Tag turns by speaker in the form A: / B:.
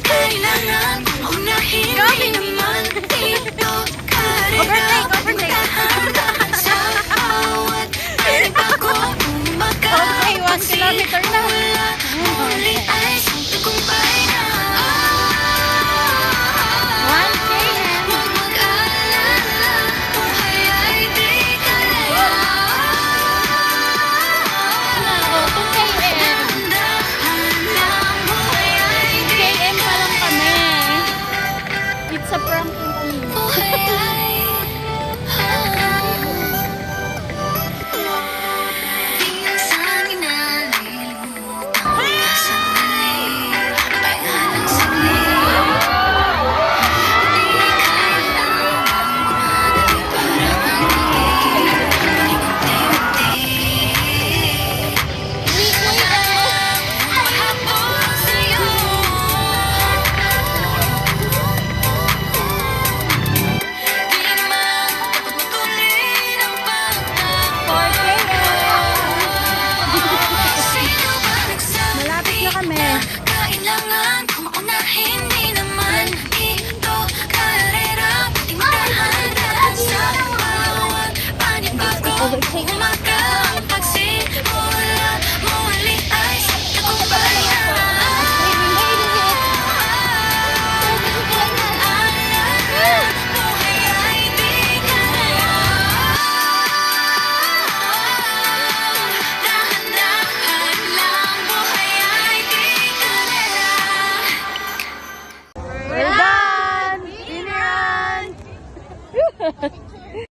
A: kailangan unahin di naman ito karera. Dahan-dahan sa bawat panibago
B: Okay, 1 kilometer na.
A: huli ay tagumpay na.
B: 1 km.
A: Huwag mag-alala, buhay ay di kalaya.
B: Oh, 2 km.
A: Dahan-dahan lang, buhay ay di
B: 2 km pa lang kami. It's a prank lang kami.
A: buhay ay minsan inalilimutan ko sandali, pahinga lang saglit. Di kailangan magmadali para magiging unti-unti. Mahabol sa'yo. Di man pagpatuloy ng pagtakbo.
B: 4 km.
A: Sino ba
B: Malapit
A: nagsabi
B: na kami.
A: kailangan kung maunahin di